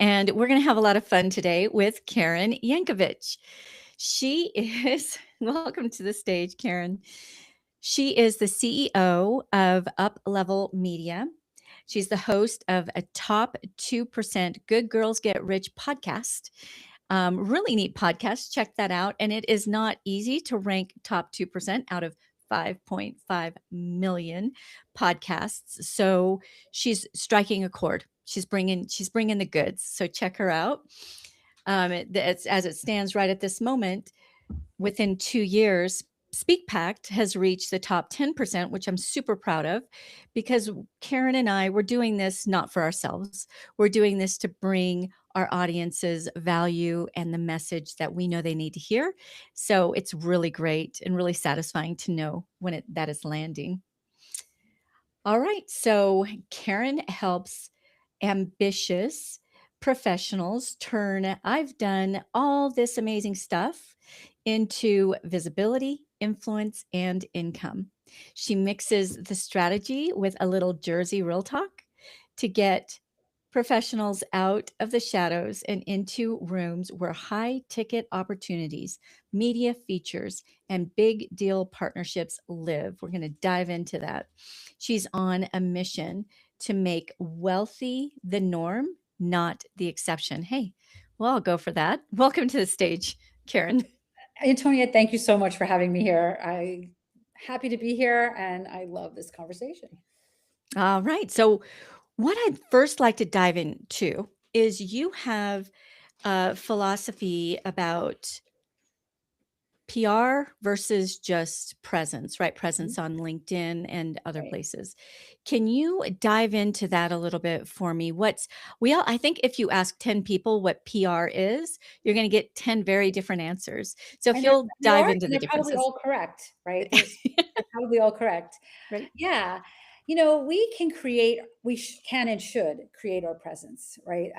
And we're going to have a lot of fun today with Karen Yankovich. She is, welcome to the stage, Karen. She is the CEO of Uplevel Media. She's the host of a top 2% Good Girls Get Rich podcast. Really neat podcast. Check that out. And it is not easy to rank top 2% out of 5.5 million podcasts. So she's striking a chord. She's bringing the goods. So check her out. As it stands right at this moment, within 2 years, SpeakPact has reached the top 10%, which I'm super proud of, because Karen and I, we're doing this not for ourselves. We're doing this to bring our audiences value and the message that we know they need to hear. So it's really great and really satisfying to know when that is landing. All right. So Karen helps ambitious professionals turn I've done all this amazing stuff into visibility, influence, and income. She mixes the strategy with a little Jersey real talk to get professionals out of the shadows and into rooms where high ticket opportunities, media features, and big deal partnerships live. We're going to dive into that. She's on a mission to make wealthy the norm, not the exception. Hey, well, I'll go for that. Welcome to the stage, Karen. Antoniette, thank you so much for having me here. I'm happy to be here and I love this conversation. All right. So, what I'd first like to dive into is you have a philosophy about PR versus just presence, right? Presence on LinkedIn and other Right. places. Can you dive into that a little bit for me? I think if you ask 10 people what PR is, you're going to get 10 very different answers. So if And you'll dive into the they're probably differences. all correct, right? They're probably all correct. Right. Yeah. We can and should create our presence, right?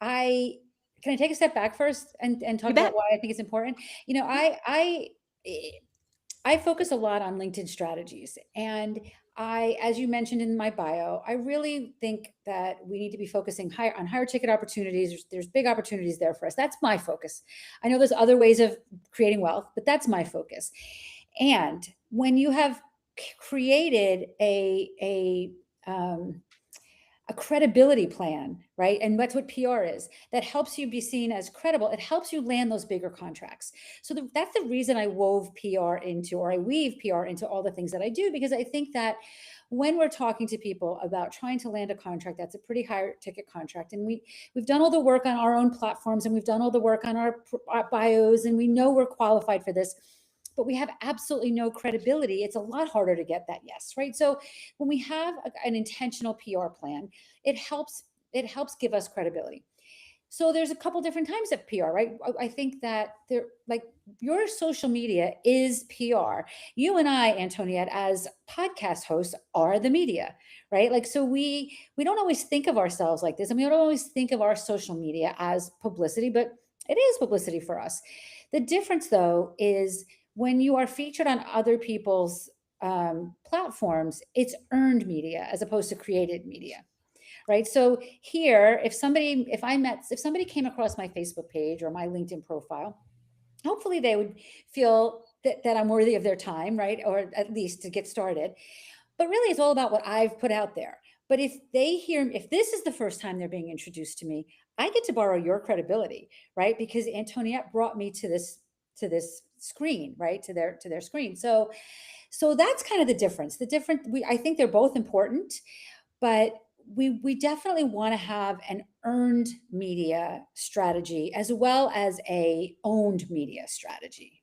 I can I take a step back first and talk You about bet. why I think it's important? You know, Yeah. I focus a lot on LinkedIn strategies. And as you mentioned in my bio, I really think that we need to be focusing on higher ticket opportunities. There's big opportunities there for us. That's my focus. I know there's other ways of creating wealth, but that's my focus. And when you have created a credibility plan, right? And that's what PR is. That helps you be seen as credible. It helps you land those bigger contracts. So that's the reason I weave PR into all the things that I do, because I think that when we're talking to people about trying to land a contract, that's a pretty high ticket contract. And we've done all the work on our own platforms and we've done all the work on our bios and we know we're qualified for this, but we have absolutely no credibility. It's a lot harder to get that yes, right? So when we have an intentional PR plan, it helps give us credibility. So there's a couple different types of PR, right? I think that your social media is PR. You and I, Antoniette, as podcast hosts, are the media, right? Like, so we don't always think of ourselves like this, and we don't always think of our social media as publicity, but it is publicity for us. The difference, though, is when you are featured on other people's platforms, it's earned media as opposed to created media, right? So here, if somebody came across my Facebook page or my LinkedIn profile, hopefully they would feel that I'm worthy of their time, right? Or at least to get started. But really, it's all about what I've put out there. But if this is the first time they're being introduced to me, I get to borrow your credibility, right? Because Antoniette brought me to this screen, right? To their screen. So that's kind of the difference. I think they're both important, but we definitely want to have an earned media strategy as well as a owned media strategy.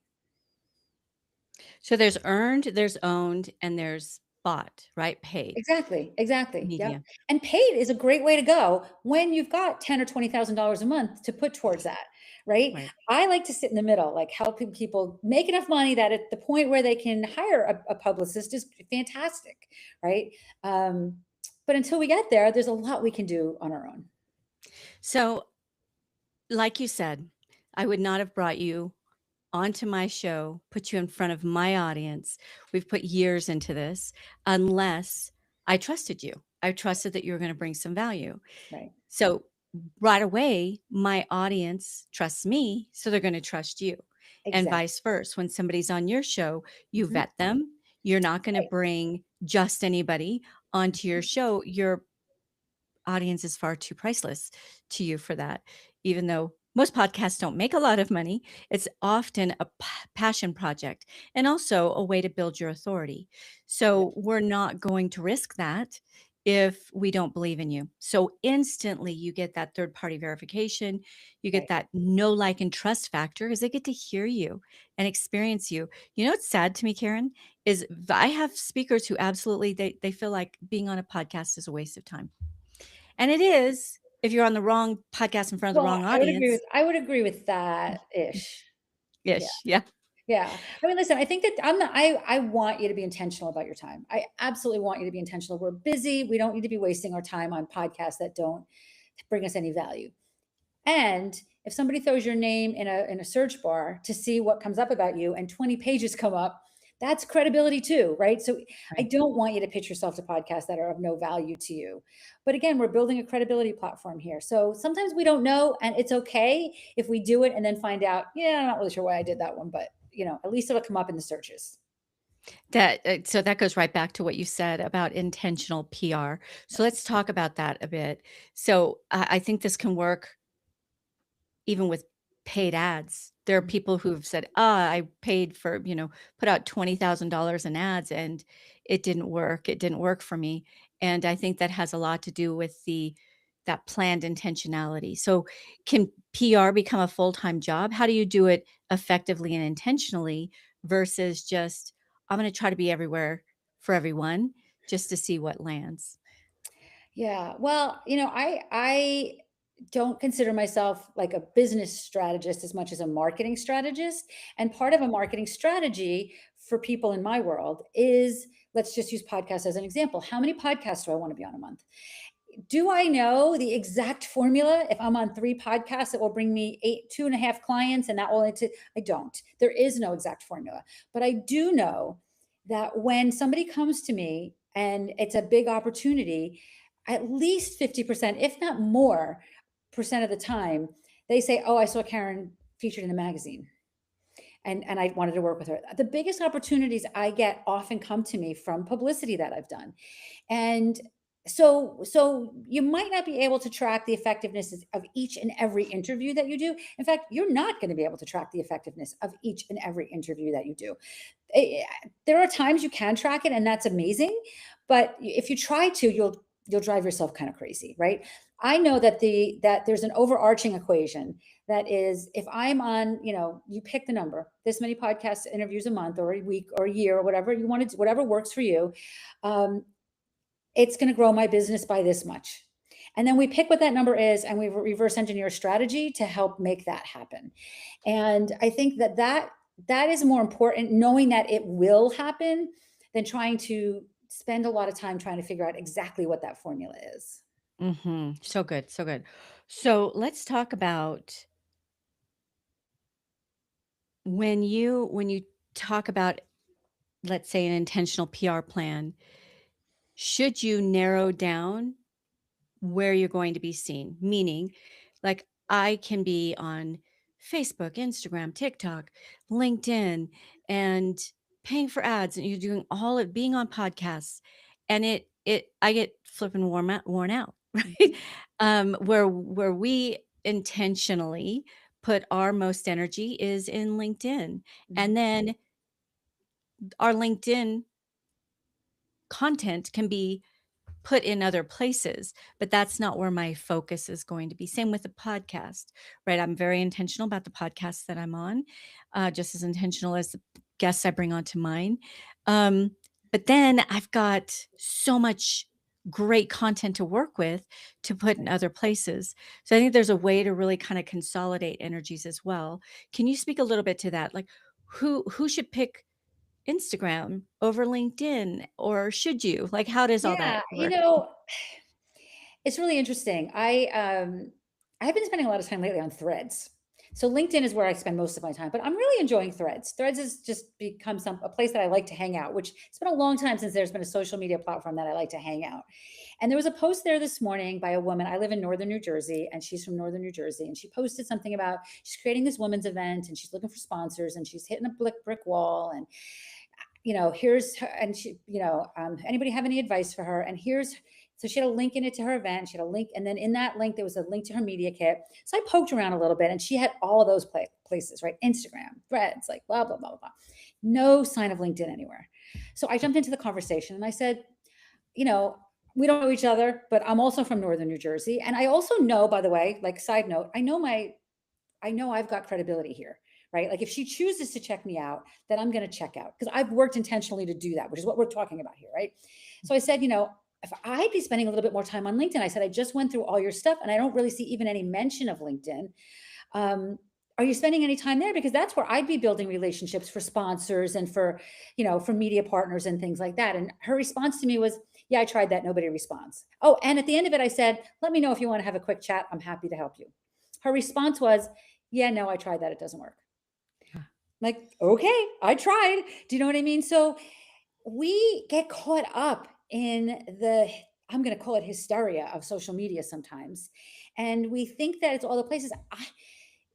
So there's earned, there's owned, and there's bought, right? Paid Exactly. Yep. media. And paid is a great way to go when you've got $10,000 or $20,000 a month to put towards that, right? Right. I like to sit in the middle, like helping people make enough money that at the point where they can hire a publicist is fantastic, right? But until we get there, there's a lot we can do on our own. So, like you said, I would not have brought you onto my show, put you in front of my audience. We've put years into this unless I trusted you. I trusted that you were going to bring some value. Right. So right away, my audience trusts me, so they're going to trust you, and Exactly. vice versa. When somebody's on your show, you Mhm. vet them. You're not going to Right. bring just anybody onto your Mhm. show. Your audience is far too priceless to you for that. Even though most podcasts don't make a lot of money, it's often a passion project and also a way to build your authority. Yeah. So we're not going to risk that if we don't believe in you. So instantly you get that third party verification, you get Right. that know, like, and trust factor because they get to hear you and experience you. You know what's sad to me, Karen, is I have speakers who absolutely they feel like being on a podcast is a waste of time. And it is if you're on the wrong podcast in front of the Well, wrong I would agree with audience. that ish. Yeah. Ish, yeah. Yeah. I mean, listen, I think that I want you to be intentional about your time. I absolutely want you to be intentional. We're busy. We don't need to be wasting our time on podcasts that don't bring us any value. And if somebody throws your name in a search bar to see what comes up about you and 20 pages come up, that's credibility too, right? So I Right. don't want you to pitch yourself to podcasts that are of no value to you. But again, we're building a credibility platform here. So sometimes we don't know, and it's okay if we do it and then find out, yeah, I'm not really sure why I did that one, but at least it'll come up in the searches. That so that goes right back to what you said about intentional PR. So let's talk about that a bit. So I think this can work even with paid ads. There are people who've said, "Ah, I paid for, put out $20,000 in ads and it didn't work. It didn't work for me." And I think that has a lot to do with the that planned intentionality. So can PR become a full-time job? How do you do it effectively and intentionally versus just I'm going to try to be everywhere for everyone just to see what lands? Yeah. Well, I don't consider myself like a business strategist as much as a marketing strategist. And part of a marketing strategy for people in my world is, let's just use podcasts as an example. How many podcasts do I want to be on a month? Do I know the exact formula? If I'm on 3 podcasts, it will bring me 2.5 clients, and that will into. I don't. There is no exact formula, but I do know that when somebody comes to me and it's a big opportunity, at least 50%, if not more, percent of the time, they say, "Oh, I saw Karen featured in the magazine." And I wanted to work with her. The biggest opportunities I get often come to me from publicity that I've done. And so you might not be able to track the effectiveness of each and every interview that you do. In fact, you're not going to be able to track the effectiveness of each and every interview that you do. There are times you can track it, and that's amazing, but if you try to, you'll drive yourself kind of crazy, right? I know that there's an overarching equation that is, if I'm on, you pick the number, this many podcast interviews a month or a week or a year or whatever you want to, whatever works for you. um, it's going to grow my business by this much. And then we pick what that number is and we reverse engineer a strategy to help make that happen. And I think that is more important, knowing that it will happen, than trying to spend a lot of time trying to figure out exactly what that formula is. So good, so good. So let's talk about when you talk about, let's say, an intentional PR plan, should you narrow down where you're going to be seen? Meaning, like, I can be on Facebook, Instagram, TikTok, LinkedIn, and paying for ads, and you're doing all of being on podcasts, and I get flipping worn out, right? Mhm, Where we intentionally put our most energy is in LinkedIn, mhm, and then our LinkedIn content can be put in other places, but that's not where my focus is going to be. Same with the podcast, right? I'm very intentional about the podcasts that I'm on, just as intentional as the guests I bring onto mine. Um, but then I've got so much great content to work with to put in right. other places. So I think there's a way to really kind of consolidate energies as well. Can you speak a little bit to that? Like who should pick Instagram over LinkedIn, or should you? Like, how does all Yeah, that work? it's really interesting. I've been spending a lot of time lately on Threads. So LinkedIn is where I spend most of my time, but I'm really enjoying Threads. Threads has just become a place that I like to hang out, which it's been a long time since there's been a social media platform that I like to hang out. And there was a post there this morning by a woman. I live in Northern New Jersey and she's from Northern New Jersey. And she posted something about she's creating this women's event and she's looking for sponsors and she's hitting a brick wall. And, here's her, and she, anybody have any advice for her? And so she had a link in it to her event. She had a link. And then in that link, there was a link to her media kit. So I poked around a little bit and she had all of those places, right? Instagram, Threads, like blah, blah, blah, blah. No sign of LinkedIn anywhere. So I jumped into the conversation and I said, we don't know each other, but I'm also from Northern New Jersey. And I also know, by the way, like side note, I know I've got credibility here, right? Like if she chooses to check me out, then I'm going to check out because I've worked intentionally to do that, which is what we're talking about here, right? So I said, if I'd be spending a little bit more time on LinkedIn, I said, I just went through all your stuff and I don't really see even any mention of LinkedIn. Are you spending any time there? Because that's where I'd be building relationships for sponsors and for media partners and things like that. And her response to me was, yeah, I tried that. Nobody responds. Oh, and at the end of it, I said, let me know if you want to have a quick chat. I'm happy to help you. Her response was, yeah, no, I tried that. It doesn't work. Like, okay, I tried. Do you know what I mean? So we get caught up in I'm going to call it hysteria of social media sometimes. And we think that it's all the places.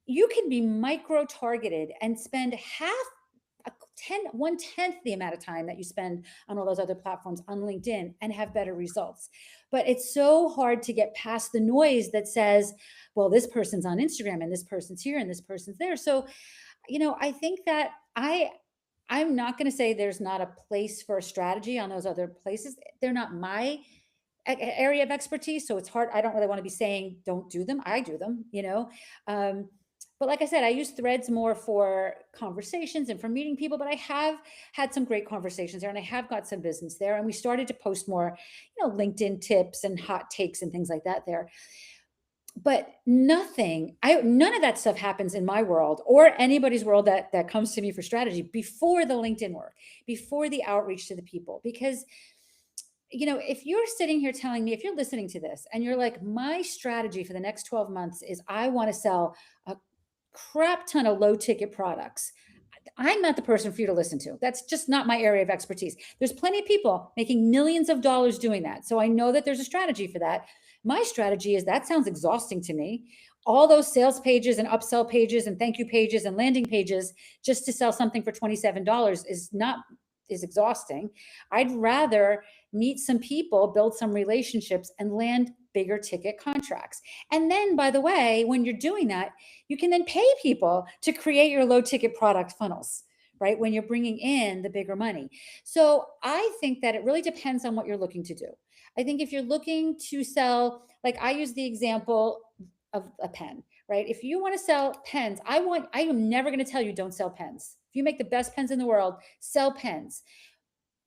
You can be micro targeted and spend a 1/10 the amount of time that you spend on all those other platforms on LinkedIn and have better results. But it's so hard to get past the noise that says, well, this person's on Instagram and this person's here and this person's there. So, I think that I'm not going to say there's not a place for a strategy on those other places. They're not my area of expertise. So it's hard. I don't really want to be saying don't do them. I do them. But like I said, I use Threads more for conversations and for meeting people, but I have had some great conversations there and I have got some business there. And we started to post more, LinkedIn tips and hot takes and things like that there. But none of that stuff happens in my world or anybody's world that comes to me for strategy before the LinkedIn work, before the outreach to the people. Because if you're sitting here telling me, if you're listening to this and you're like, my strategy for the next 12 months is I want to sell a crap ton of low ticket products, I'm not the person for you to listen to. That's just not my area of expertise. There's plenty of people making millions of dollars doing that. So I know that there's a strategy for that. My strategy is that sounds exhausting to me. All those sales pages and upsell pages and thank you pages and landing pages just to sell something for $27 is exhausting. I'd rather meet some people, build some relationships and land bigger ticket contracts. And then by the way, when you're doing that, you can then pay people to create your low ticket product funnels, right? When you're bringing in the bigger money. So I think that it really depends on what you're looking to do. I think if you're looking to sell, like I use the example of a pen, right? If you want to sell pens, I am never going to tell you don't sell pens. If you make the best pens in the world, sell pens.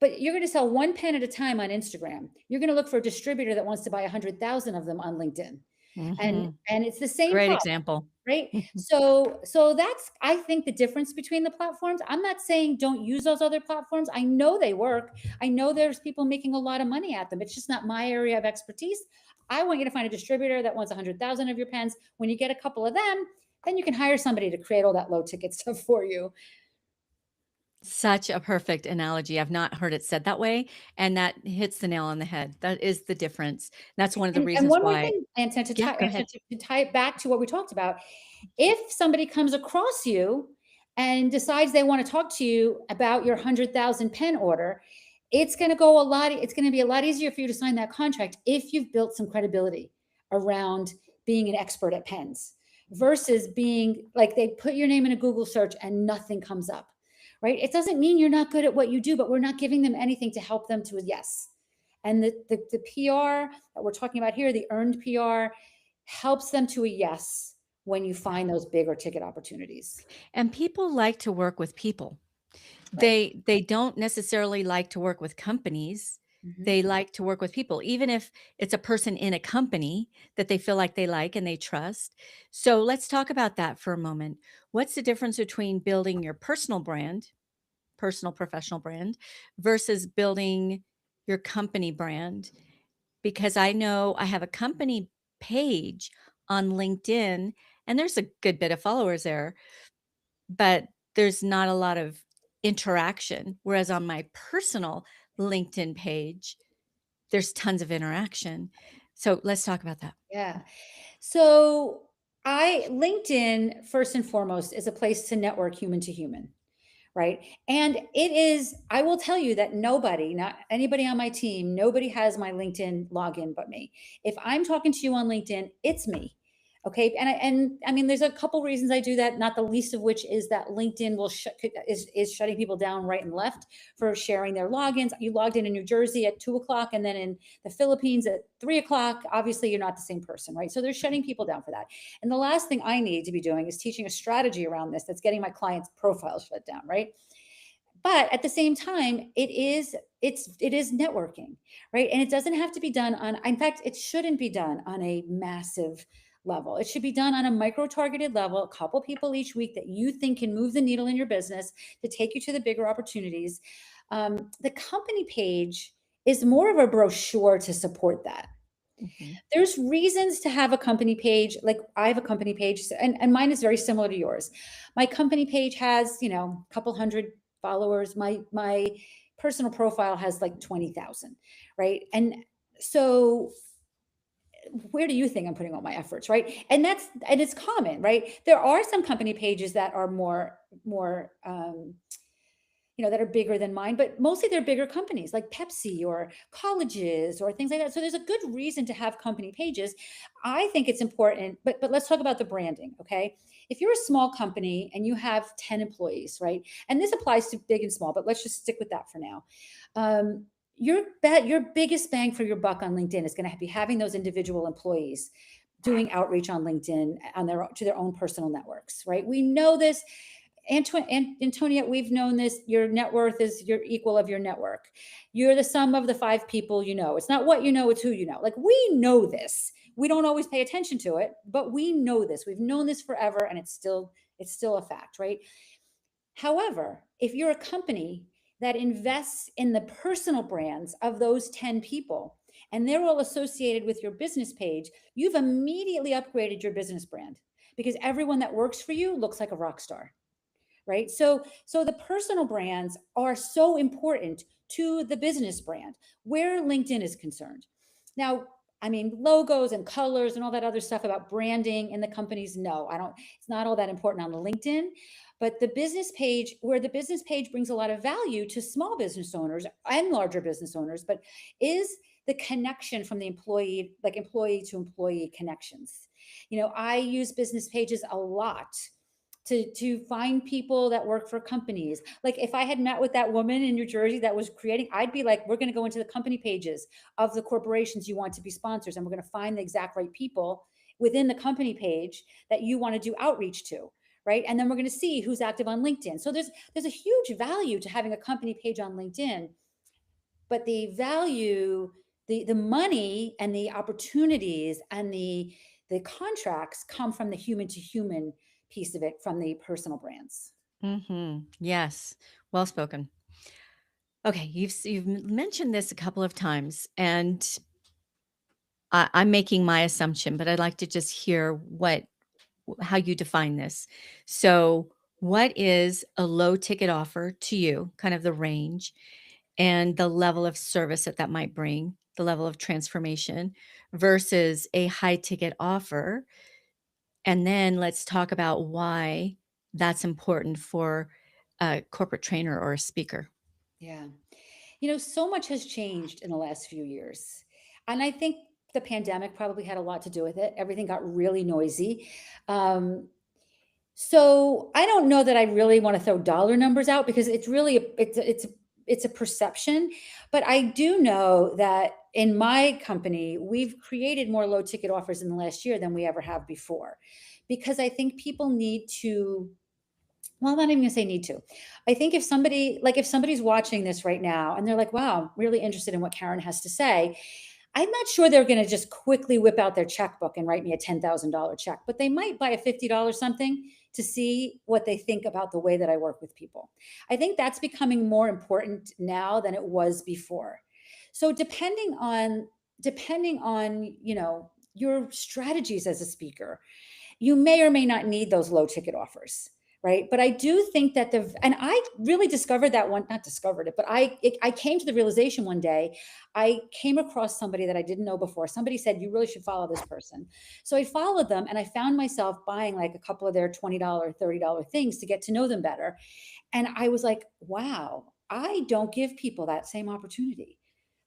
But you're going to sell one pen at a time on Instagram. You're going to look for a distributor that wants to buy 100,000 of them on LinkedIn. And it's the same Great problem, example. right? So that's, I think, the difference between the platforms. I'm not saying don't use those other platforms. I know they work. I know there's people making a lot of money at them. It's just not my area of expertise. I want you to find a distributor that wants 100,000 of your pens. When you get a couple of them, then you can hire somebody to create all that low ticket stuff for you. Such a perfect analogy. I've not heard it said that way, and that hits the nail on the head. That is the difference. That's one of the And reasons one more why. thing, Anton, Yeah, go ahead. to tie it back to what we talked about. If somebody comes across you and decides they want to talk to you about your 100,000 pen order, it's going to be a lot easier for you to sign that contract if you've built some credibility around being an expert at pens versus being like they put your name in a Google search and nothing comes up, right? It doesn't mean you're not good at what you do, but we're not giving them anything to help them to a yes. And the PR that we're talking about here, the earned PR, helps them to a yes when you find those bigger ticket opportunities. And people like to work with people. Right. They don't necessarily like to work with companies. Mhm. They like to work with people, even if it's a person in a company that they feel like they like and they trust. So let's talk about that for a moment. What's the difference between building your personal brand, personal professional brand, versus building your company brand? Because I know I have a company page on LinkedIn and there's a good bit of followers there, but there's not a lot of interaction. Whereas on my personal LinkedIn page, there's tons of interaction. So let's talk about that. Yeah. So I LinkedIn first and foremost is a place to network human to human, right? And it is, I will tell you that nobody, not anybody on my team, nobody has my LinkedIn login but me. If I'm talking to you on LinkedIn, it's me. Okay. And I mean, there's a couple reasons I do that, not the least of which is that LinkedIn is shutting people down right and left for sharing their logins. You logged in New Jersey at 2 o'clock and then in the Philippines at 3 o'clock. Obviously, you're not the same person, right? So they're shutting people down for that. And the last thing I need to be doing is teaching a strategy around this that's getting my clients' profiles shut down, right? But at the same time, it is networking, right? And it doesn't have to be done on, in fact, it shouldn't be done on a massive level. It should be done on a micro targeted level, a couple people each week that you think can move the needle in your business to take you to the bigger opportunities. The company page is more of a brochure to support that. Mhm. There's reasons to have a company page. Like I have a company page, and mine is very similar to yours. My company page has, a couple hundred followers. My personal profile has like 20,000, right? And so where do you think I'm putting all my efforts, right? And it's common, right? There are some company pages that are more that are bigger than mine, but mostly they're bigger companies like Pepsi or colleges or things like that. So there's a good reason to have company pages. I think it's important, but let's talk about the branding, okay? If you're a small company and you have 10 employees, right? And this applies to big and small, but let's just stick with that for now. Um, your biggest bang for your buck on LinkedIn is going to be having those individual employees doing outreach on LinkedIn to their own personal networks, right? We know this. Antoniette, we've known this. Your net worth is your equal of your network. You're the sum of the five people you know. It's not what you know, it's who you know. Like we know this. We don't always pay attention to it, but we know this. We've known this forever, and it's still a fact, right? However, if you're a company that invests in the personal brands of those 10 people and they're all associated with your business page, you've immediately upgraded your business brand because everyone that works for you looks like a rock star, right? So the personal brands are so important to the business brand where LinkedIn is concerned. Now, I mean, logos and colors and all that other stuff about branding in the companies, no, I don't, it's not all that important on the LinkedIn. But the business page, where the business page brings a lot of value to small business owners and larger business owners, but is the connection from the employee, like employee to employee connections. I use business pages a lot to find people that work for companies. Like if I had met with that woman in New Jersey that was creating, I'd be like, we're going to go into the company pages of the corporations you want to be sponsors, and we're going to find the exact right people within the company page that you want to do outreach to. Right. And then we're going to see who's active on LinkedIn. So there's a huge value to having a company page on LinkedIn, but the value, the money and the opportunities and the contracts come from the human to human piece of it, from the personal brands. Mhm. Yes. Well spoken. Okay, you've mentioned this a couple of times, and I'm making my assumption, but I'd like to just hear how you define this. So, what is a low ticket offer to you? Kind of the range and the level of service that might bring, the level of transformation versus a high ticket offer. And then let's talk about why that's important for a corporate trainer or a speaker. Yeah. So much has changed in the last few years. And I think the pandemic probably had a lot to do with it. Everything got really noisy. So I don't know that I really want to throw dollar numbers out because it's a perception, but I do know that in my company we've created more low ticket offers in the last year than we ever have before, because I think people need to. Well, I'm not even gonna say need to. I think if somebody's watching this right now and they're like, "Wow, I'm really interested in what Karen has to say," I'm not sure they're going to just quickly whip out their checkbook and write me a $10,000 check, but they might buy a $50 something to see what they think about the way that I work with people. I think that's becoming more important now than it was before. So depending on your strategies as a speaker, you may or may not need those low ticket offers. Right. But I do think that and I really discovered that one, not discovered it, but I came to the realization one day. I came across somebody that I didn't know before. Somebody said, you really should follow this person. So I followed them and I found myself buying like a couple of their $20, $30 things to get to know them better. And I was like, wow, I don't give people that same opportunity.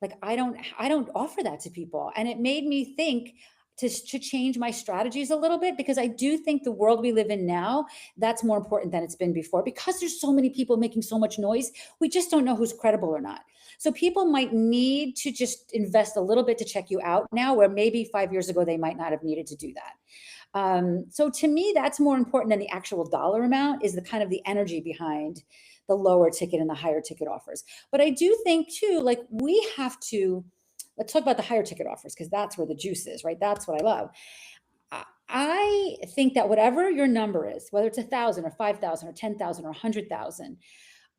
Like I don't offer that to people. And it made me think to change my strategies a little bit, because I do think the world we live in now, that's more important than it's been before, because there's so many people making so much noise. We just don't know who's credible or not. So people might need to just invest a little bit to check you out now, where maybe 5 years ago they might not have needed to do that. So to me, that's more important than the actual dollar amount, is the kind of the energy behind the lower ticket and the higher ticket offers. But I do think too, like we have to, let's talk about the higher ticket offers, because that's where the juice is, right? That's what I love. I think that whatever your number is, whether it's 1,000 or 5,000 or 10,000 or 100,000,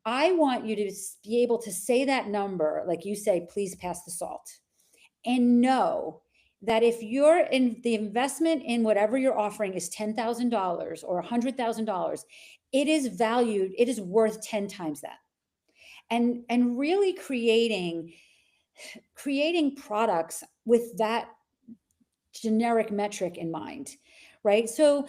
I want you to be able to say that number, like you say, please pass the salt, and know that if you're in the investment in whatever you're offering is $10,000 or $100,000, it is valued, it is worth 10 times that. And really creating products with that generic metric in mind, right? So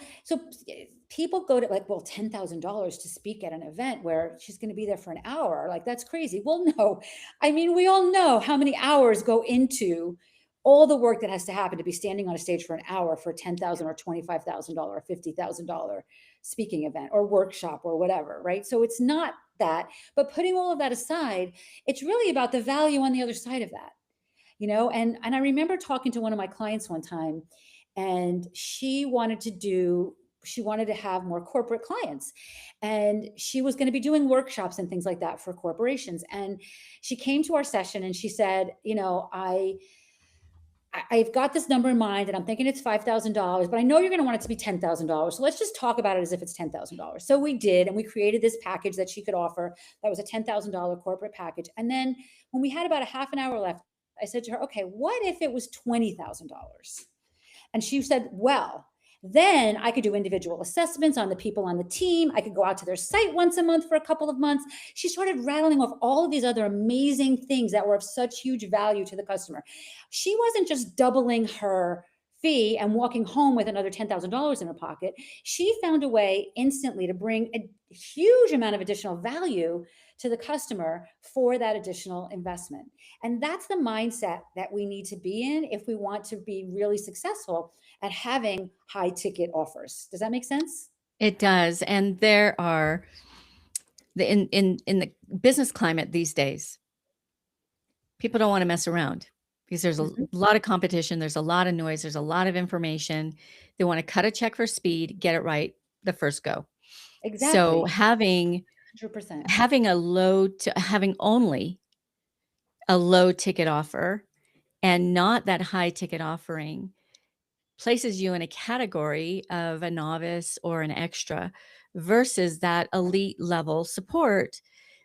people go to like, well, $10,000 to speak at an event where she's going to be there for an hour, like that's crazy. Well, no, I mean, we all know how many hours go into all the work that has to happen to be standing on a stage for an hour for $10,000 or $25,000 or $50,000 speaking event or workshop or whatever, right? So it's not that, but putting all of that aside, it's really about the value on the other side of that. And I remember talking to one of my clients one time, and she wanted to have more corporate clients, and she was going to be doing workshops and things like that for corporations. And she came to our session and she said, I've got this number in mind and I'm thinking it's $5,000, but I know you're going to want it to be $10,000. So let's just talk about it as if it's $10,000. So we did, and we created this package that she could offer. That was a $10,000 corporate package. And then when we had about a half an hour left, I said to her, okay, what if it was $20,000? And she said, well, then I could do individual assessments on the people on the team. I could go out to their site once a month for a couple of months. She started rattling off all of these other amazing things that were of such huge value to the customer. She wasn't just doubling her fee and walking home with another $10,000 in her pocket. She found a way instantly to bring a huge amount of additional value to the customer for that additional investment. And that's the mindset that we need to be in if we want to be really successful at having high ticket offers. Does that make sense? It does. And there are in the business climate these days, people don't want to mess around because there's a Mhm. lot of competition, there's a lot of noise, there's a lot of information. They want to cut a check for speed, get it right the first go. So Exactly. having 100%. having a low to having only a low ticket offer and not that high ticket offering places you in a category of a novice or an extra versus that elite level support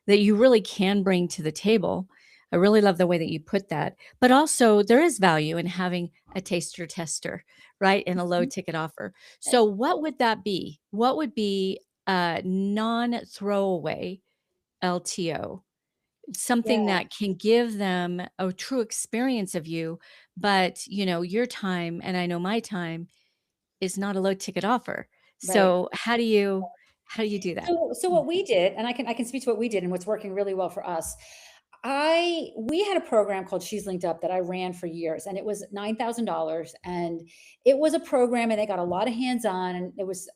that you really can bring to the table. I really love the way that you put that. But also, there is value in having a taster tester, right? In a low Mhm. ticket offer. Right. So, what would that be? What would be a non throwaway LTO? Something Yeah, that can give them a true experience of you, but your time, and I know my time is not a low ticket offer. right. So how do you do that? So what we did, and I can speak to what we did and what's working really well for us. We had a program called She's Linked Up that I ran for years, and it was $9,000, and it was a program, and they got a lot of hands-on, and it was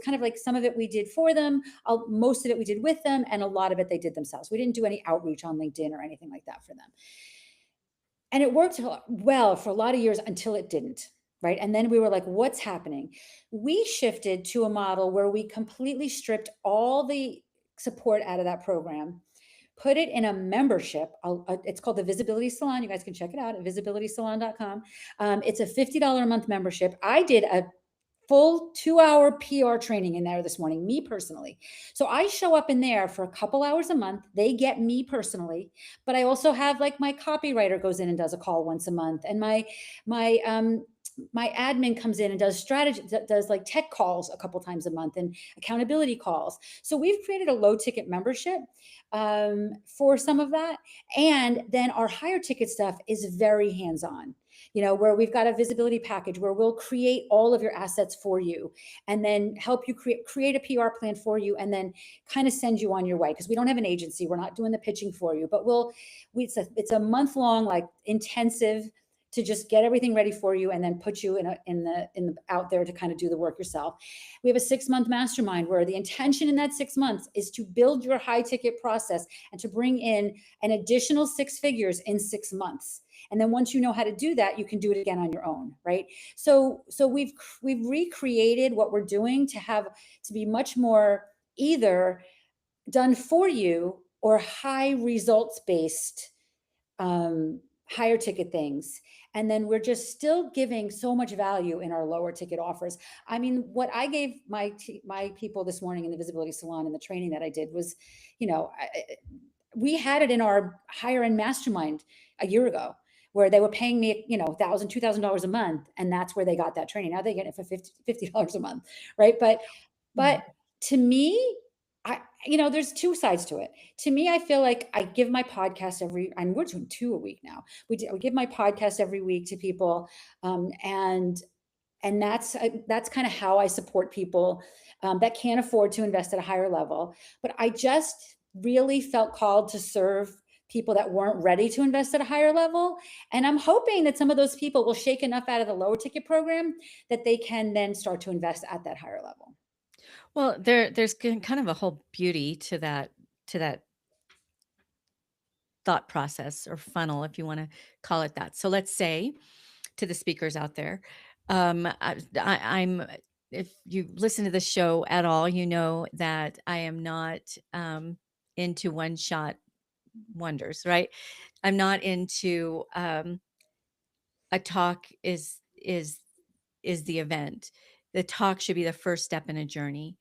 kind of like some of it we did for them, most of it we did with them, and a lot of it they did themselves. We didn't do any outreach on LinkedIn or anything like that for them. And it worked well for a lot of years until it didn't. Right. And then we were like, what's happening? We shifted to a model where we completely stripped all the support out of that program, put it in a membership. It's called the Visibility Salon. You guys can check it out at visibilitysalon.com. It's a $50 a month membership. I did a full 2-hour PR training in there this morning, me personally. So I show up in there for a couple hours a month. They get me personally, but I also have like my copywriter goes in and does a call once a month, and my my admin comes in and does strategy, does like tech calls a couple times a month and accountability calls. So we've created a low ticket membership for some of that. And then our higher ticket stuff is very hands on, where we've got a visibility package where we'll create all of your assets for you and then help you create a PR plan for you and then kind of send you on your way. Because we don't have an agency, we're not doing the pitching for you, but it's a month long, like intensive to just get everything ready for you and then put you in the out there to kind of do the work yourself. We have a 6-month mastermind where the intention in that 6 months is to build your high ticket process and to bring in an additional 6 figures in 6 months. And then once you know how to do that, you can do it again on your own, right? So we've recreated what we're doing to be much more either done for you or high results based, higher ticket things. And then we're just still giving so much value in our lower ticket offers. I mean, what I gave my people this morning in the visibility salon and the training that I did was, we had it in our higher end mastermind a year ago where they were paying me, $1,000, $2,000 a month. And that's where they got that training. Now they get it for $50 a month. Right. But to me, there's 2 sides to it. To me, I feel like I give my podcast and we're doing 2 a week now. We give my podcast every week to people. And that's kind of how I support people that can't afford to invest at a higher level. But I just really felt called to serve people that weren't ready to invest at a higher level. And I'm hoping that some of those people will shake enough out of the lower ticket program that they can then start to invest at that higher level. Well, there's kind of a whole beauty to that thought process or funnel, if you want to call it that. So let's say to the speakers out there, I'm if you listen to the show at all, you know that I am not into one shot wonders, right? I'm not into a talk is the event. The talk should be the first step in a journey.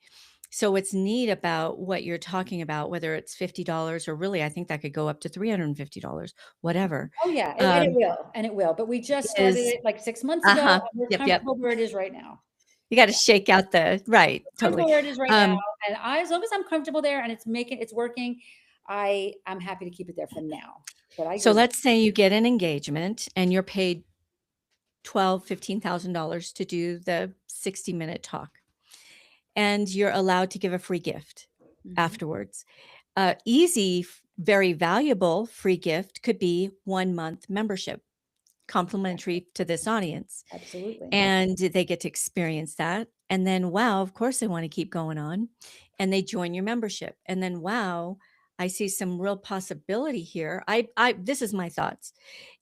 So what's neat about what you're talking about, whether it's $50 or really, I think that could go up to $350, whatever, Oh, yeah, and it um, will, and it will, but we just started is it, like, 6 months ago, uh-huh. and we're Yep, yep. comfortable where it is right now. You gotta Yeah, shake out the right, we're totally. comfortable where it is right now, Um, and as long as I'm comfortable there and it's working, I'm happy to keep it there for now, but I so agree with let's say you get an engagement and you're paid $15,000 to do the 60-minute talk, and you're allowed to give a free gift you. Mhm. afterwards. Very valuable free gift could be 1 month membership, Exactly. complimentary to this audience. Absolutely. And they get to experience that. And then, wow, of course, they want to keep going on and they join your membership. And then, wow, I see some real possibility here. This is my thoughts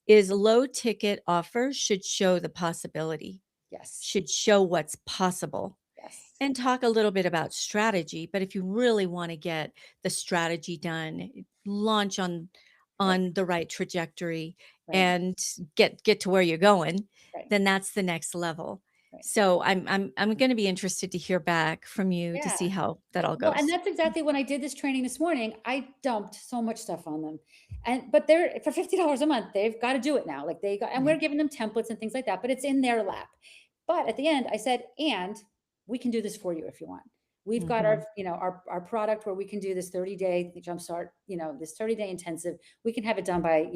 is low ticket offers should show the possibility, Yes. should show what's possible Yes. and talk a little bit about strategy. But if you really want to get the strategy done, launch Right. on the right trajectory Right. and get to where you're going, Right. then that's the next level. Right. So I'm going to be interested to hear back from you to see Yeah. how that all Well, and goes. that's exactly when I did this training this morning, I dumped so much stuff on them. But they're for $50 a month, they've got to do it now. Like and Yeah. we're giving them templates and things like that, but it's in their lap. But at the end, I said, and we can do this for you if you want. We've got Hmm. our product where we can do this 30-day jumpstart, this 30-day intensive. We can have it done by,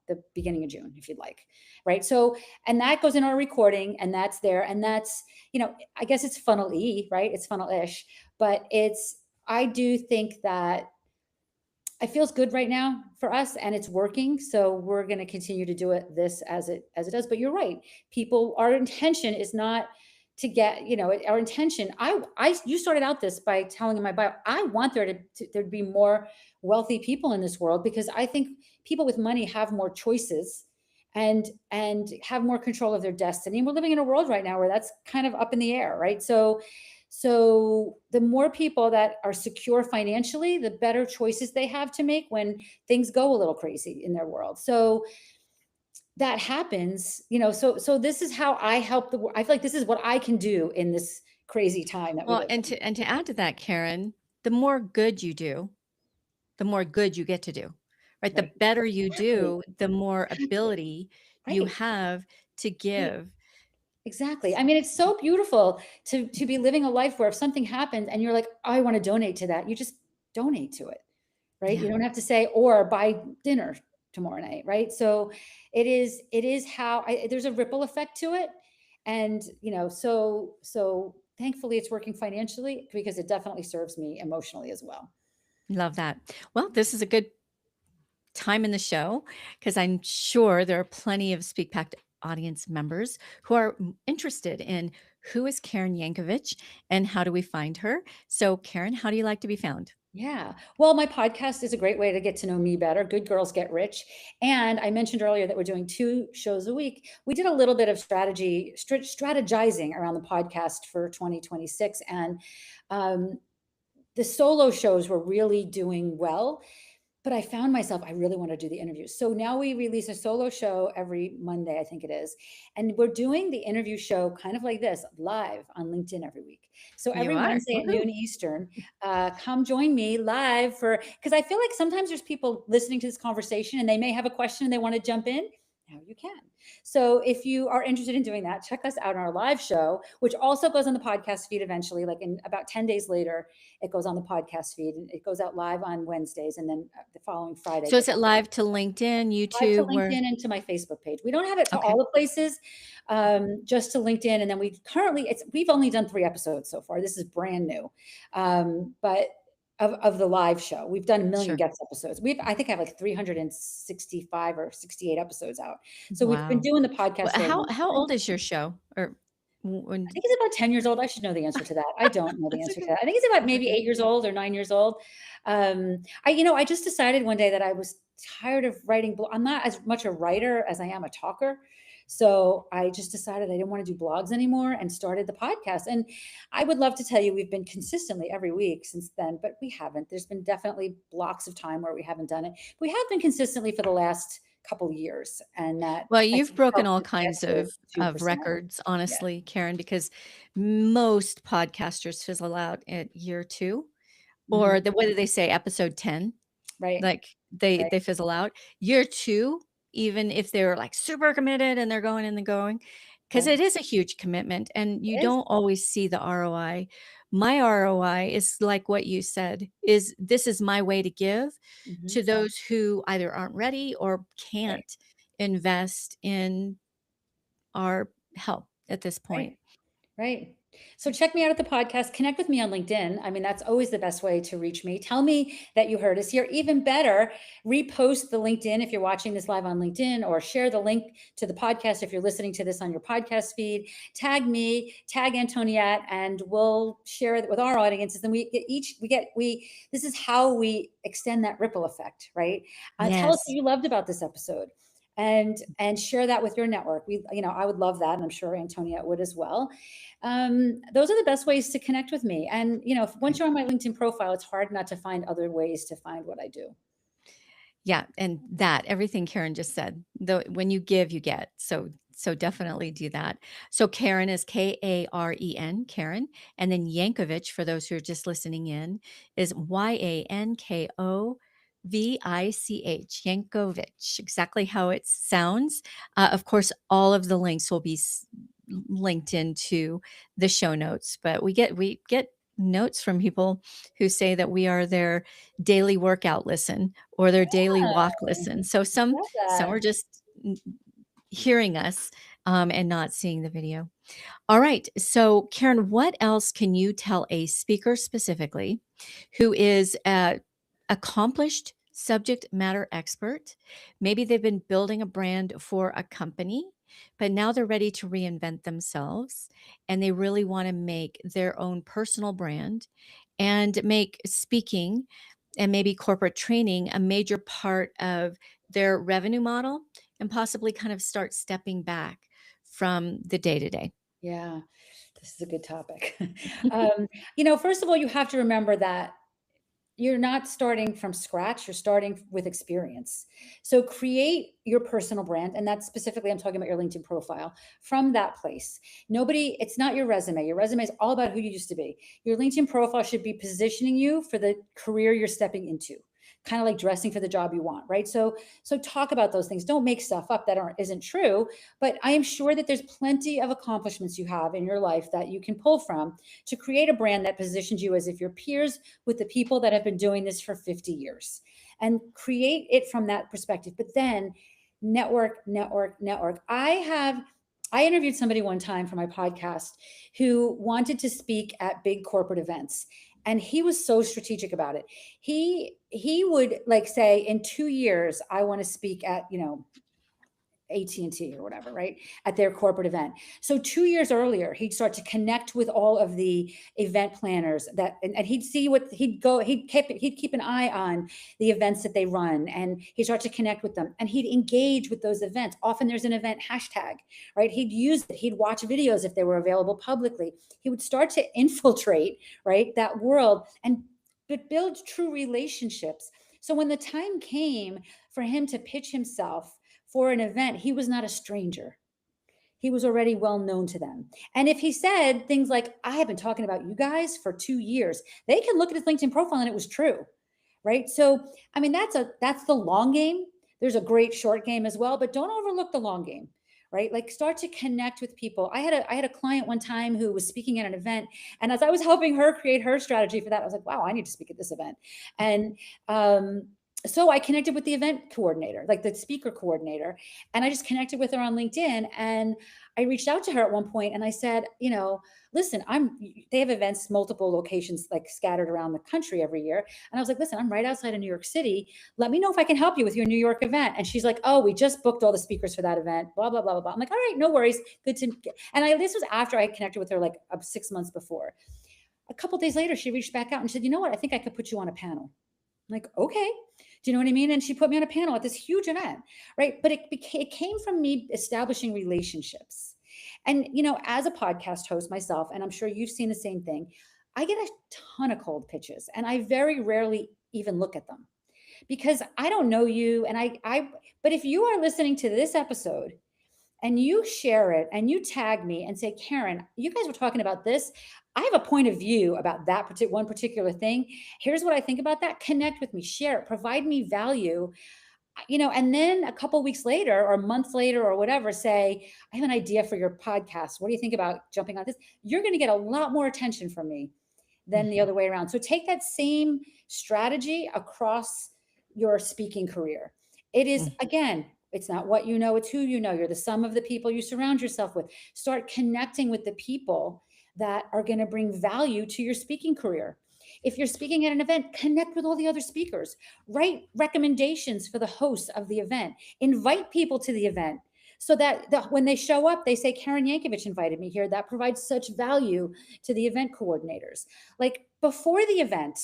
the beginning of June if you'd like. Right. So, and that goes in our recording and that's there. And that's, I guess it's funnel-y, right? It's funnel-ish, but I do think that it feels good right now for us and it's working. So we're going to continue to do it as it does. But you're right. Our intention is not to get, our intention. You started out this by telling in my bio, I want there to be more wealthy people in this world because I think people with money have more choices and have more control of their destiny. And we're living in a world right now where that's kind of up in the air, right? So the more people that are secure financially, the better choices they have to make when things go a little crazy in their world. So that happens, so this is how I help I feel like this is what I can do in this crazy time that we Well, live and in. to add to that, Karen, the more good you do, the more good you get to do, right? The Right. better you Exactly. do, the more Exactly. ability you Right. have to Right. give. Exactly. I mean, it's so beautiful to be living a life where if something happens and you're like, I want to donate to that, you just donate to it, right? You Yeah. don't have to say or buy dinner tomorrow night, right? So it is how there's a ripple effect to it. And so thankfully it's working financially because it definitely serves me emotionally as well. Love that. Well, this is a good time in the show because I'm sure there are plenty of Speak Packed audience members who are interested in who is Karen Yankovich and how do we find her. So, Karen, how do you like to be found? Yeah. Well, my podcast is a great way to get to know me better. Good Girls Get Rich. And I mentioned earlier that we're doing 2 shows a week. We did a little bit of strategizing around the podcast for 2026. And um, the solo shows were really doing well. But I found myself, I really want to do the interviews. So now we release a solo show every Monday, I think it is. And we're doing the interview show kind of like this, live on LinkedIn every week. So You every are. Wednesday at Woohoo. noon Eastern, come join me live because I feel like sometimes there's people listening to this conversation and they may have a question and they want to jump in. Now you can. So if you are interested in doing that, check us out on our live show, which also goes on the podcast feed eventually, like in about 10 days later it goes on the podcast feed and it goes out live on Wednesdays. And then the following Friday So, is goes it live to LinkedIn, live to YouTube, where? LinkedIn and to my Facebook page. We don't have it to all Okay. the places, just to LinkedIn. And then we've only done 3 episodes so far. This is brand new. But of the live show, we've done a million Sure. guest episodes. I think I have like 365 or 68 episodes out. So we've been Wow. doing the Well, podcast for a long how time. old is your show? Or I when? think it's about 10 years old. I should know the answer to that. I don't know the That's answer to okay. that. I think it's about That's maybe okay. 8 years old or 9 years old. I just decided one day that I was tired of writing. I'm not as much a writer as I am a talker. So I just decided I didn't want to do blogs anymore and started the podcast. And I would love to tell you we've been consistently every week since then, but we haven't. There's been definitely blocks of time where we haven't done it. We have been consistently for the last couple years, and that Well, I you've think broken helped all us get kinds to of 2%. records, Yeah. honestly, Karen, because most podcasters fizzle out at year 2, Mhm. or what do they say, episode 10? Right. Like, they Right. fizzle out. Year 2, even if they're, like, super committed and they're going and they're going, because Yeah. it is a huge commitment and you It is. don't always see the ROI. My ROI is like what you said, is this is my way to give Mhm. to those who either aren't ready or Right. can't invest in our help at this point. Right. Right. So check me out at the podcast. Connect with me on LinkedIn. I mean, that's always the best way to reach me. Tell me that you heard us here. Even better, repost the LinkedIn if you're watching this live on LinkedIn, or share the link to the podcast if you're listening to this on your podcast feed. Tag me, tag Antoniette, and we'll share it with our audiences. And this is how we extend that ripple effect, right? Tell us what Yes. you loved about this episode. And share that with your network. I would love that, and I'm sure Antoniette would as well. Those are the best ways to connect with me. And once you're on my LinkedIn profile, it's hard not to find other ways to find what I do. Yeah, and that everything Karen just said, though when you give, you get. So definitely do that. So Karen is Karen, Karen, and then Yankovich for those who are just listening in is Yankovich, Yankovich, exactly how it sounds. Of course, all of the links will be linked into the show notes, but we get notes from people who say that we are their daily workout listen or their daily walk Oh, listen. So some love some that. are just hearing us and not seeing the video. All right. So Karen, what else can you tell a speaker specifically who is a accomplished subject matter expert? Maybe they've been building a brand for a company, but now they're ready to reinvent themselves and they really want to make their own personal brand and make speaking and maybe corporate training a major part of their revenue model and possibly kind of start stepping back from the day to day. Yeah, this is a good topic. First of all, you have to remember that you're not starting from scratch, you're starting with experience. So create your personal brand, and that's specifically, I'm talking about your LinkedIn profile, from that place. It's not your resume. Your resume is all about who you used to be. Your LinkedIn profile should be positioning you for the career you're stepping into. kind of like dressing for the job you want, right? So talk about those things. Don't make stuff up that isn't true. But I am sure that there's plenty of accomplishments you have in your life that you can pull from to create a brand that positions you as if you're peers with the people that have been doing this for 50 years, and create it from that perspective. But then network, network, network. I interviewed somebody one time for my podcast who wanted to speak at big corporate events, and he was so strategic about it. He would like say, in 2 years I want to speak at, AT&T or whatever, right? At their corporate event. So 2 years earlier, he'd start to connect with all of the event planners and he'd see what he'd keep an eye on the events that they run, and he'd start to connect with them, and he'd engage with those events. Often there's an event hashtag, right? He'd use it. He'd watch videos if they were available publicly. He would start to infiltrate, right, that world, and but build true relationships. So when the time came for him to pitch himself for an event, he was not a stranger. He was already well known to them. And if he said things like, I have been talking about you guys for 2 years, they can look at his LinkedIn profile and it was true. Right. So, I mean, that's the long game. There's a great short game as well, but don't overlook the long game. Right. Like, start to connect with people. I had a client one time who was speaking at an event. And as I was helping her create her strategy for that, I was like, wow, I need to speak at this event. And so I connected with the event coordinator, like the speaker coordinator, and I just connected with her on LinkedIn. And I reached out to her at one point and I said, listen, they have events, multiple locations, like scattered around the country every year. And I was like, listen, I'm right outside of New York City. Let me know if I can help you with your New York event. And she's like, oh, we just booked all the speakers for that event, blah, blah, blah, blah, blah. I'm like, all right, no worries. Good to, this was after I connected with her like 6 months before. A couple of days later, she reached back out and said, you know what? I think I could put you on a panel. I'm like, okay. Do you know what I mean? And she put me on a panel at this huge event, right? But it came from me establishing relationships. And, as a podcast host myself, and I'm sure you've seen the same thing, I get a ton of cold pitches, and I very rarely even look at them because I don't know you. But if you are listening to this episode and you share it and you tag me and say, Karen, you guys were talking about this, I have a point of view about that one particular thing. Here's what I think about that. Connect with me, share it, provide me value, and then a couple weeks later or a month later or whatever, say, I have an idea for your podcast. What do you think about jumping on this? You're going to get a lot more attention from me than the other way around. So take that same strategy across your speaking career. It is, again, it's not what you know, it's who you know. You're the sum of the people you surround yourself with. Start connecting with the people that are going to bring value to your speaking career. If you're speaking at an event, connect with all the other speakers. Write recommendations for the hosts of the event. Invite people to the event so that when they show up, they say, Karen Yankovich invited me here. That provides such value to the event coordinators. Like, before the event,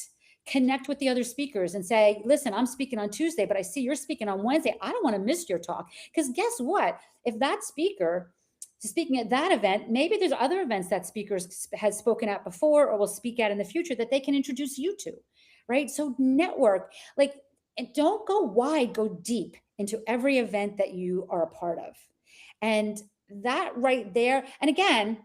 connect with the other speakers and say, listen, I'm speaking on Tuesday, but I see you're speaking on Wednesday. I don't want to miss your talk. Because guess what? If that speaker is speaking at that event, maybe there's other events that speakers has spoken at before or will speak at in the future that they can introduce you to, right? So network, like, and don't go wide, go deep into every event that you are a part of. And that right there, and again,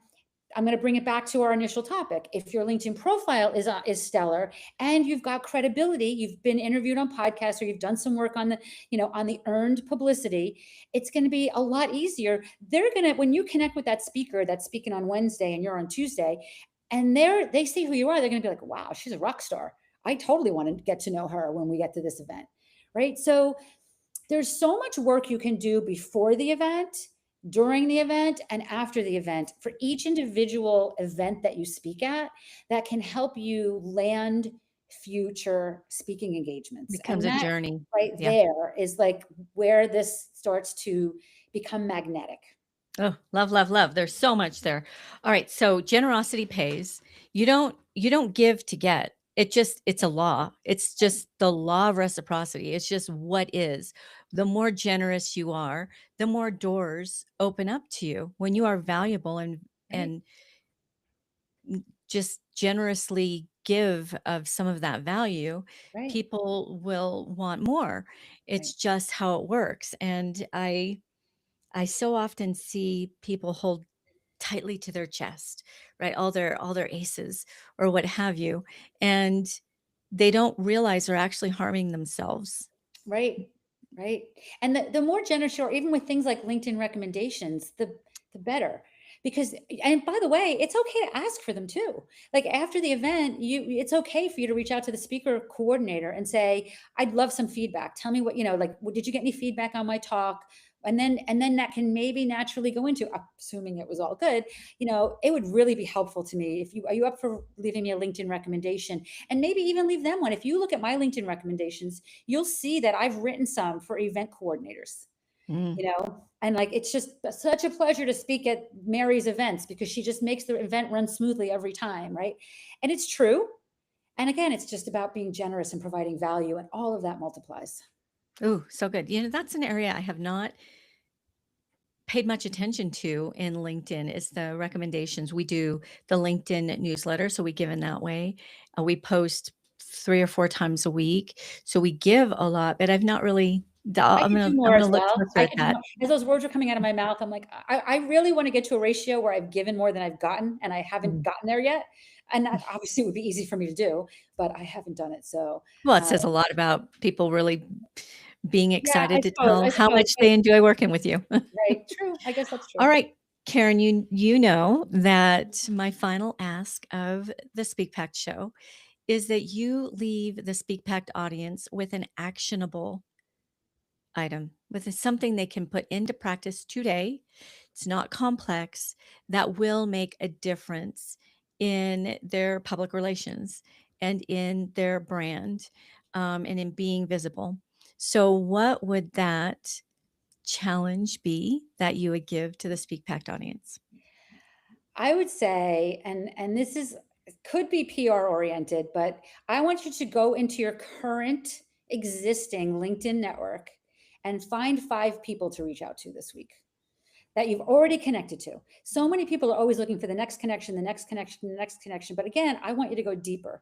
I'm going to bring it back to our initial topic. If your LinkedIn profile is stellar and you've got credibility, you've been interviewed on podcasts or you've done some work on the earned publicity, it's going to be a lot easier. They're going to, when you connect with that speaker that's speaking on Wednesday and you're on Tuesday, and they see who you are, they're going to be like, wow, she's a rock star. I totally want to get to know her when we get to this event, right? So there's so much work you can do before the event, during the event, and after the event for each individual event that you speak at that can help you land future speaking engagements. Becomes And a that journey. right Yeah. there is like where this starts to become magnetic. Oh, love, love, love. There's so much there. All right. So generosity pays. You don't give to get. It's a law. It's just the law of reciprocity. It's just what is. The more generous you are, the more doors open up to you when you are valuable Right, and just generously give of some of that value, right, people will want more. right, It's just how it works. And I so often see people hold tightly to their chest, right? All their aces or what have you. And they don't realize they're actually harming themselves. Right, right. And the more generous you are, even with things like LinkedIn recommendations, the better. Because, and by the way, it's okay to ask for them too. Like after the event, it's okay for you to reach out to the speaker coordinator and say, I'd love some feedback. Tell me what, like, did you get any feedback on my talk? And then that can maybe naturally go into, assuming it was all good, it would really be helpful to me if you are you up for leaving me a LinkedIn recommendation, and maybe even leave them one. If you look at my LinkedIn recommendations, you'll see that I've written some for event coordinators, Mm. and like it's just such a pleasure to speak at Mary's events because she just makes the event run smoothly every time, right? And it's true. And again, it's just about being generous and providing value, and all of that multiplies. Ooh, so good. That's an area I have not paid much attention to in LinkedIn is the recommendations. We do the LinkedIn newsletter, so we give in that way. We post 3 or 4 times a week, so we give a lot, but I've not really I I'm could do I'm more gonna as look well. closer I at could do that. more. As those words were coming out of my mouth, I'm like, I really want to get to a ratio where I've given more than I've gotten, and I haven't Mhm. gotten there yet. And that obviously would be easy for me to do, but I haven't done it. So, Well, it uh, says a lot about people really being yeah, I excited to suppose, tell I how suppose, much but they enjoy working with you. right, true. I guess that's All true. right, Karen, you know that my final ask of the Speak Pact show is that you leave the Speak Pact audience with an actionable item, with something they can put into practice today. It's not complex, that will make a difference in their public relations and in their brand, and in being visible. So, what would that challenge be that you would give to the Speak Pact audience? I would say, and this is could be PR oriented, but I want you to go into your current existing LinkedIn network and find 5 people to reach out to this week that you've already connected to. So many people are always looking for the next connection, the next connection, the next connection. But again, I want you to go deeper.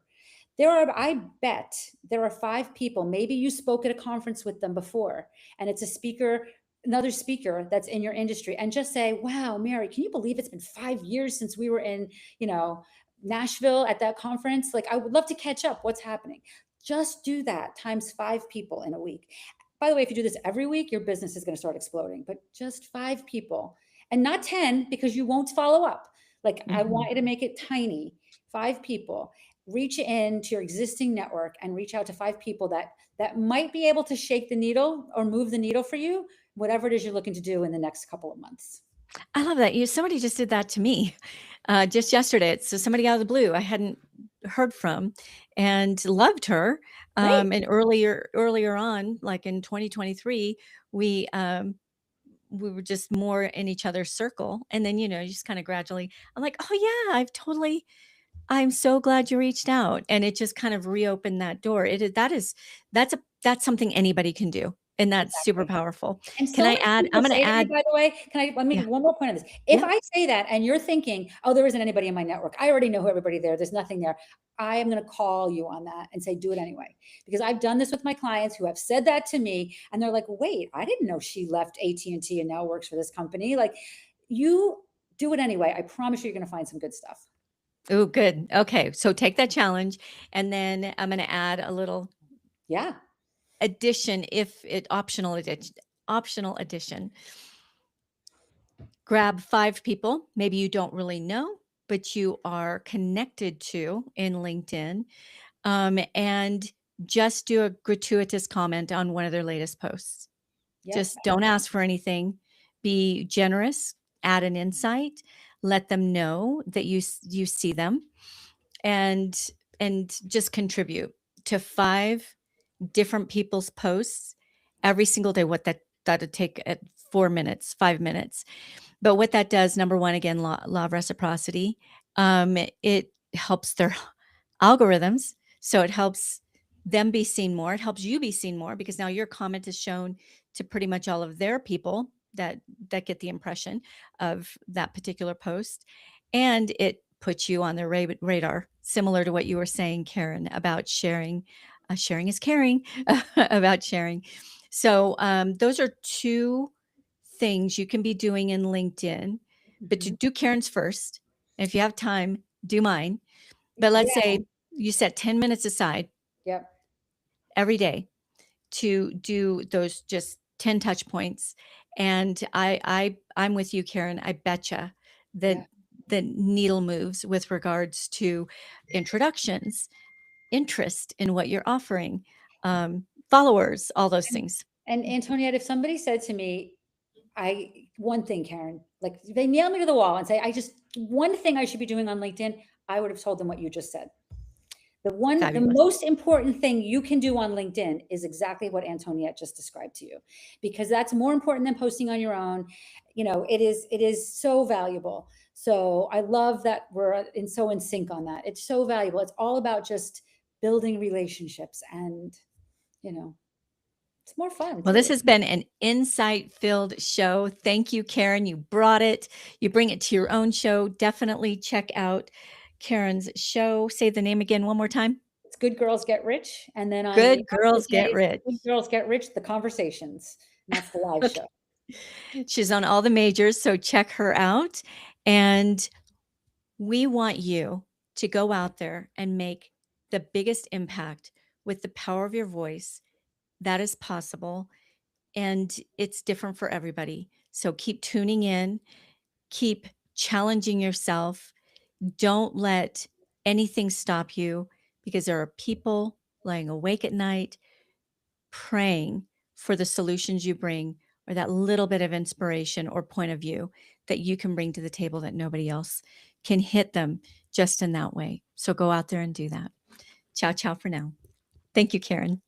I bet there are 5 people. Maybe you spoke at a conference with them before, and it's a speaker, another speaker that's in your industry, and just say, wow, Mary, can you believe it's been 5 years since we were in, you know, Nashville at that conference? Like, I would love to catch up. What's happening? Just do that times 5 people in a week. By the way, if you do this every week, your business is going to start exploding, but just 5 people and not 10 because you won't follow up. Like, I Mhm. want you to make it tiny. 5 people. Reach into your existing network and reach out to 5 people that might be able to shake the needle or move the needle for you, whatever it is you're looking to do in the next couple of months. I love that. Somebody just did that to me, just yesterday. It's somebody out of the blue I hadn't heard from and loved her. Great. And earlier on, like in 2023, we, um, we were just more in each other's circle. And then, you just kind of gradually, I'm like, oh yeah, I'm so glad you reached out. And it just kind of reopened that door. That's something anybody can do. And that's super Exactly. powerful. And Can so I many add, I'm people going say to to me, add, by the way, let me yeah, one more point on this. If yeah. I say that and you're thinking, oh, there isn't anybody in my network, I already know who everybody there, there's nothing there. I am going to call you on that and say, do it anyway. Because I've done this with my clients who have said that to me, and they're like, wait, I didn't know she left AT&T and T and now works for this company. Like, you do it anyway. I promise you, you're going to find some good stuff. Oh, good. Okay. So take that challenge. And then I'm going to add a little Yeah. addition, if it optional addition. Grab 5 people, maybe you don't really know, but you are connected to in LinkedIn, and just do a gratuitous comment on one of their latest posts. Yep. Just don't ask for anything. Be generous, add an insight, let them know that you see them, and just contribute to 5 different people's posts every single day. What that'd take at 4 minutes, 5 minutes. But what that does, number 1, again, law of reciprocity, it helps their algorithms, so it helps them be seen more, it helps you be seen more because now your comment is shown to pretty much all of their people that get the impression of that particular post, and it puts you on their radar, similar to what you were saying, Karen, about sharing. Sharing is caring, about sharing. So, those are 2 things you can be doing in LinkedIn, but to Mhm. do Karen's first. And if you have time, do mine. But let's Yeah. say you set 10 minutes aside. Yep. every day to do those just 10 touch points. And I'm with you, Karen. I betcha that Yeah. the needle moves with regards to introductions, interest in what you're offering, followers, all those And, things. and Antoniette, if somebody said to me, one thing, Karen, like they nail me to the wall and say, one thing I should be doing on LinkedIn, I would have told them what you just said. The Fabulous. most important thing you can do on LinkedIn is exactly what Antoniette just described to you, because that's more important than posting on your own. It is so valuable. So I love that we're so in sync on that. It's so valuable. It's all about just building relationships, and you know, it's more fun Well, this too. has been an insight-filled show. Thank you, Karen. You brought it. You bring it to your own show. Definitely check out Karen's show. Say the name again one more time. It's Good Girls Get Rich, and then on the Good Girls Get Wednesdays, Rich. Good Girls Get Rich, the conversations, and that's the live Okay. show. She's on all the majors, so check her out. And we want you to go out there and make the biggest impact with the power of your voice. That is possible. And it's different for everybody. So keep tuning in, keep challenging yourself. Don't let anything stop you, because there are people lying awake at night praying for the solutions you bring, or that little bit of inspiration or point of view that you can bring to the table that nobody else can hit them just in that way. So go out there and do that. Ciao, ciao for now. Thank you, Karen.